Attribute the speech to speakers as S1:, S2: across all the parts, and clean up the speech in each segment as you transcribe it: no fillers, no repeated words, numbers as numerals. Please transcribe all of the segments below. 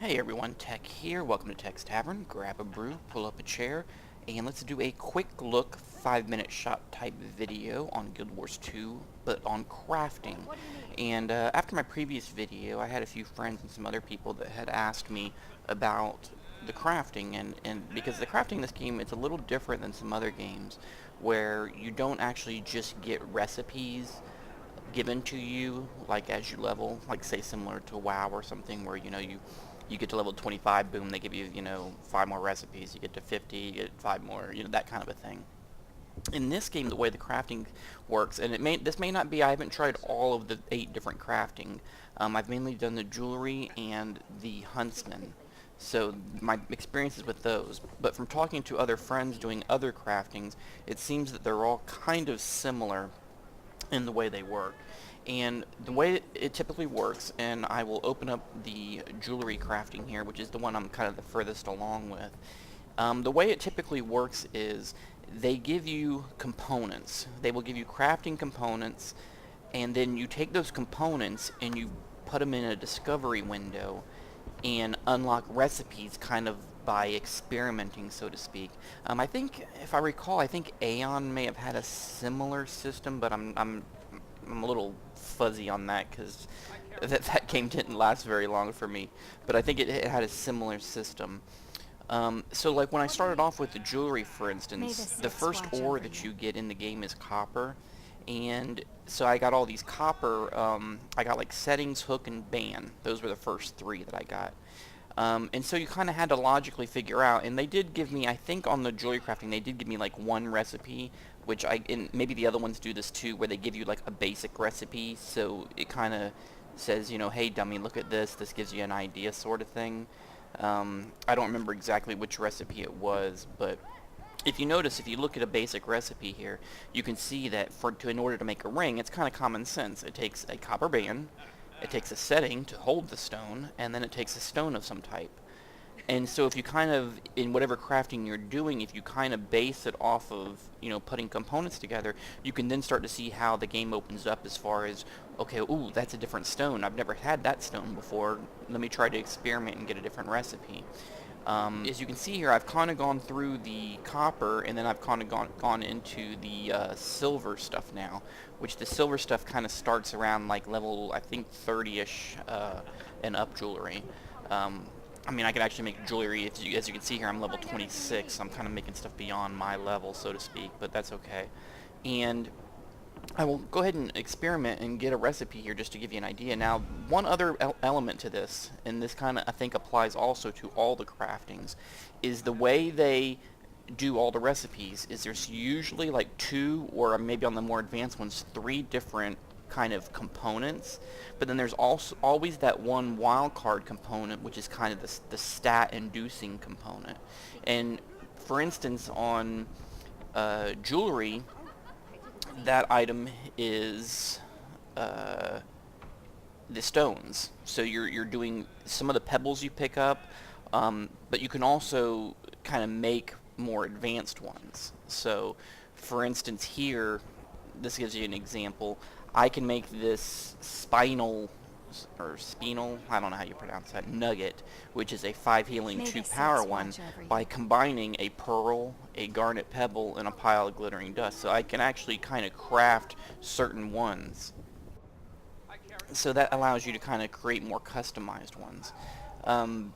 S1: Hey everyone, Tech here. Welcome to Tech's Tavern. Grab a brew, pull up a chair, and let's do a quick look 5-minute shot type video on Guild Wars 2, but on crafting. And after my previous video, I had a few friends and some other people that had asked me about the crafting, and because the crafting in this game, it's a little different than some other games, where you don't actually just get recipes given to you like as you level, like say similar to WoW or something, where you get to level 25, boom, they give you 5 more recipes. You get to 50, you get 5 more, that kind of a thing. In this game, the way the crafting works, and this may not be, I haven't tried all of the 8 different crafting. I've mainly done the jewelry and the huntsman, so my experiences with those. But from talking to other friends doing other craftings, it seems that they're all kind of similar in the way they work. And the way it typically works, and I will open up the jewelry crafting here, which is the one I'm kind of the furthest along with. The way it typically works is they give you components. They will give you crafting components, and then you take those components and you put them in a discovery window and unlock recipes kind of by experimenting, so to speak. I think, if I recall, I think Aeon may have had a similar system, but I'm a little fuzzy on that because that game didn't last very long for me. But I think it had a similar system. So like when I started off with the jewelry, for instance, the first ore that you get in the game is copper. And so I got all these copper, I got like settings, hook, and ban. Those were the first 3 that I got. And so you kind of had to logically figure out, and they did give me, I think on the jewelry crafting, they did give me like 1 recipe, which and maybe the other ones do this too, where they give you like a basic recipe, so it kind of says, hey dummy, look at this gives you an idea sort of thing. I don't remember exactly which recipe it was, but if you notice, if you look at a basic recipe here, you can see that in order to make a ring, it's kind of common sense. It takes a copper band, it takes a setting to hold the stone, and then it takes a stone of some type. And so if you kind of, in whatever crafting you're doing, if you kind of base it off of, putting components together, you can then start to see how the game opens up as far as, okay, ooh, that's a different stone. I've never had that stone before. Let me try to experiment and get a different recipe. As you can see here, I've kind of gone through the copper, and then I've kind of gone into the silver stuff now, which the silver stuff kind of starts around like level, I think, 30-ish and up jewelry. I mean, I could actually make jewelry, as you can see here, I'm level 26, so I'm kind of making stuff beyond my level, so to speak, but that's okay. And I will go ahead and experiment and get a recipe here just to give you an idea. Now, one other element to this, and this kind of, I think, applies also to all the craftings, is the way they do all the recipes is there's usually like 2, or maybe on the more advanced ones, 3 different kind of components, but then there's also always that one wildcard component, which is kind of the stat inducing component. And for instance, on jewelry, that item is the stones. So you're doing some of the pebbles you pick up, but you can also kind of make more advanced ones. So for instance here, this gives you an example. I can make this spinal, I don't know how you pronounce that, nugget, which is a 5 healing, 2 power one, by combining a pearl, a garnet pebble, and a pile of glittering dust. So I can actually kind of craft certain ones. So that allows you to kind of create more customized ones. And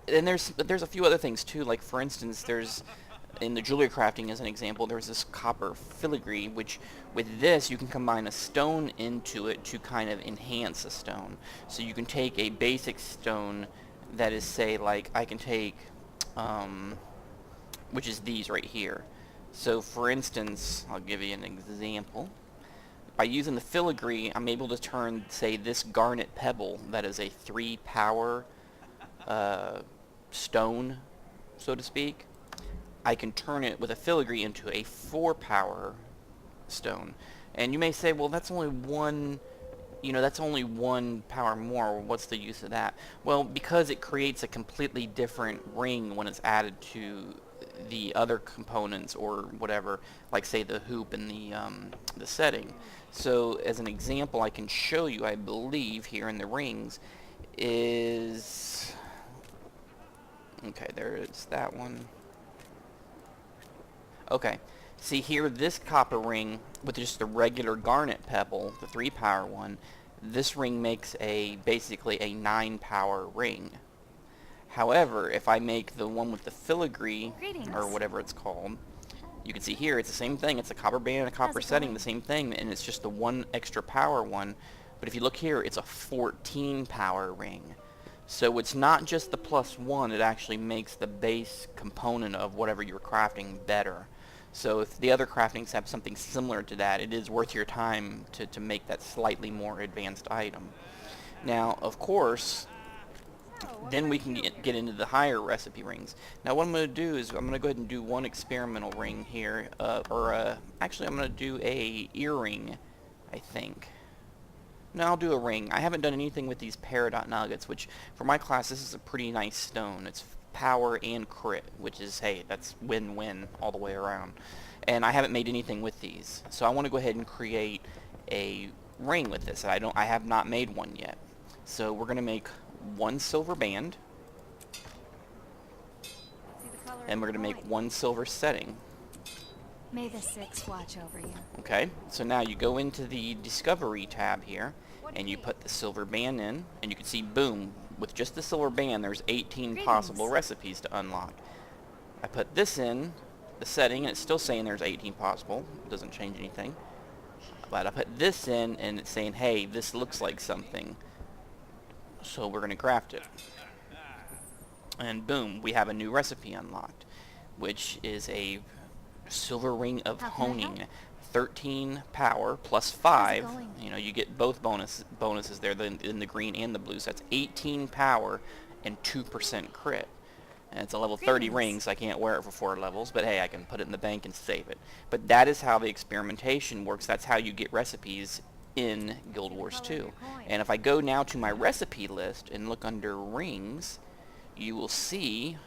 S1: there's a few other things too, like for instance, in the jewelry crafting as an example, there's this copper filigree, which with this you can combine a stone into it to kind of enhance a stone. So you can take a basic stone that is, say, like I can take, which is these right here. So for instance, I'll give you an example. By using the filigree, I'm able to turn, say, this garnet pebble that is a 3 power stone, so to speak. I can turn it with a filigree into a 4 power stone. And you may say, well, that's only one, that's only 1 power more. What's the use of that? Well, because it creates a completely different ring when it's added to the other components or whatever, like say the hoop and the setting. So as an example, I can show you, I believe, here in the rings, is... Okay, there is that one. Okay. See here, this copper ring with just the regular garnet pebble, the 3-power one, this ring makes basically a 9-power ring. However, if I make the one with the filigree, or whatever it's called, you can see here it's the same thing. It's a copper band and a copper setting, the same thing, and it's just the one extra power one. But if you look here, it's a 14-power ring. So it's not just the +1, it actually makes the base component of whatever you're crafting better. So if the other craftings have something similar to that, it is worth your time to make that slightly more advanced item. Now, of course, then we can get into the higher recipe rings. Now what I'm going to do is I'm going to go ahead and do one experimental ring here, actually I'm going to do a earring, I think. No, I'll do a ring. I haven't done anything with these peridot nuggets, which for my class this is a pretty nice stone. It's power and crit, which is, hey, that's win-win all the way around. And I haven't made anything with these, so I want to go ahead and create a ring with this. I have not made one yet. So we're going to make one silver band, and we're going to make one silver setting.
S2: May the Six watch over you.
S1: Okay, so now you go into the Discovery tab here, and you put the silver band in, and you can see, boom, with just the silver band, there's 18 possible recipes to unlock. I put this in, the setting, and it's still saying there's 18 possible. It doesn't change anything. But I put this in, and it's saying, hey, this looks like something. So we're going to craft it. And boom, we have a new recipe unlocked, which is a silver ring of honing. 13 power plus 5. You know, you get both bonuses there in the green and the blue. So that's 18 power and 2% crit. And it's a level 30 ring, so I can't wear it for 4 levels. But hey, I can put it in the bank and save it. But that is how the experimentation works. That's how you get recipes in Guild Wars 2. And if I go now to my recipe list and look under rings, you will see,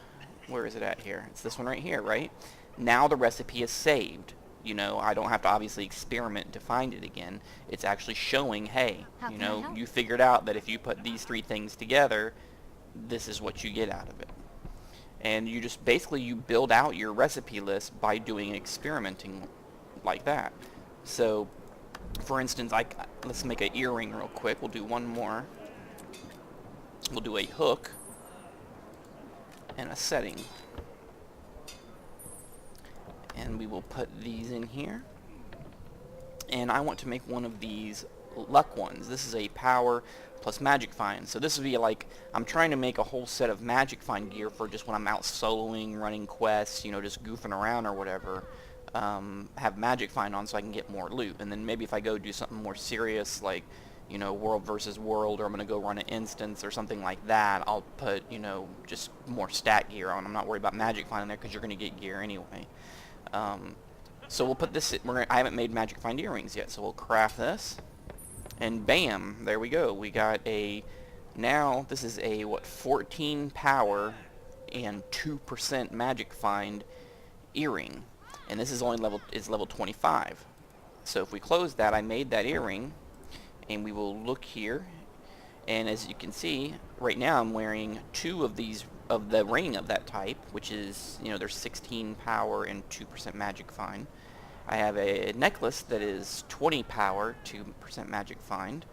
S1: where is it at here? It's this one right here, right? Now the recipe is saved. You know, I don't have to obviously experiment to find it again. It's actually showing, hey, you know, you figured out that if you put these 3 things together, this is what you get out of it. And you just basically you build out your recipe list by doing experimenting like that. So for instance, let's make an earring real quick. We'll do one more. We'll do a hook and a setting. And we will put these in here. And I want to make one of these luck ones. This is a power plus magic find. So this would be like, I'm trying to make a whole set of magic find gear for just when I'm out soloing, running quests, you know, just goofing around or whatever. Have magic find on so I can get more loot. And then maybe if I go do something more serious like, you know, world versus world, or I'm going to go run an instance or something like that, I'll put, you know, just more stat gear on. I'm not worried about magic find in there because you're going to get gear anyway. So we'll put this, I haven't made magic find earrings yet, so we'll craft this. And bam, there we go. We got now this is a, 14 power and 2% magic find earring. And this is only level 25. So if we close that, I made that earring, and we will look here, and as you can see, right now I'm wearing 2 of these of the ring of that type, which is, you know, there's 16 power and 2% magic find. I have a necklace that is 20 power, 2% magic find,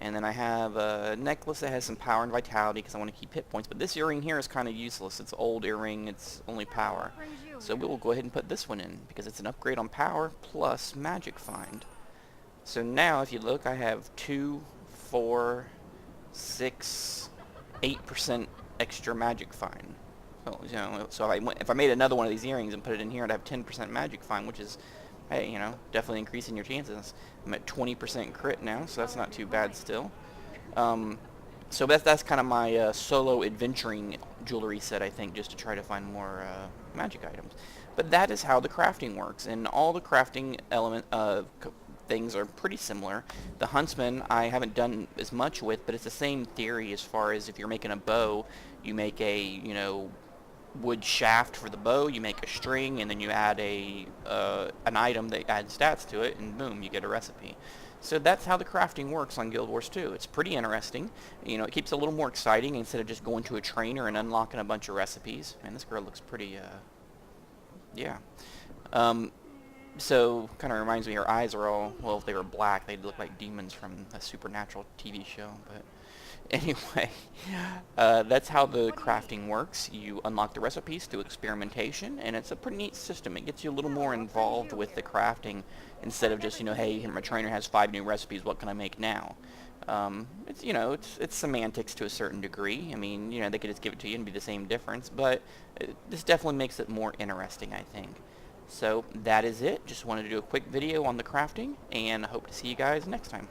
S1: and then I have a necklace that has some power and vitality because I want to keep hit points. But this earring here is kind of useless. It's old earring. It's only power. So we will go ahead and put this one in because it's an upgrade on power plus magic find. So now if you look, I have 2, 4, 6, 8% extra magic find. So, you know, so if I made another one of these earrings and put it in here, I'd have 10% magic find, which is, hey, you know, definitely increasing your chances. I'm at 20% crit now, so that's not too bad still. So that's kind of my solo adventuring jewelry set, I think, just to try to find more magic items. But that is how the crafting works, and all the crafting things are pretty similar. The huntsman I haven't done as much with, but it's the same theory as far as if you're making a bow, you make a, you know, wood shaft for the bow, you make a string, and then you add an item that adds stats to it, and boom, you get a recipe. So that's how the crafting works on Guild Wars 2. It's pretty interesting. You know, it keeps it a little more exciting instead of just going to a trainer and unlocking a bunch of recipes. Man, this girl looks pretty, yeah. So, kind of reminds me, her eyes are all, well, if they were black, they'd look like demons from a Supernatural TV show, but anyway, that's how the crafting works. You unlock the recipes through experimentation, and it's a pretty neat system. It gets you a little more involved with the crafting instead of just, you know, hey, here my trainer has 5 new recipes, what can I make now? It's, you know, it's semantics to a certain degree. I mean, you know, they could just give it to you and be the same difference, but this definitely makes it more interesting, I think. So that is it. Just wanted to do a quick video on the crafting, and I hope to see you guys next time.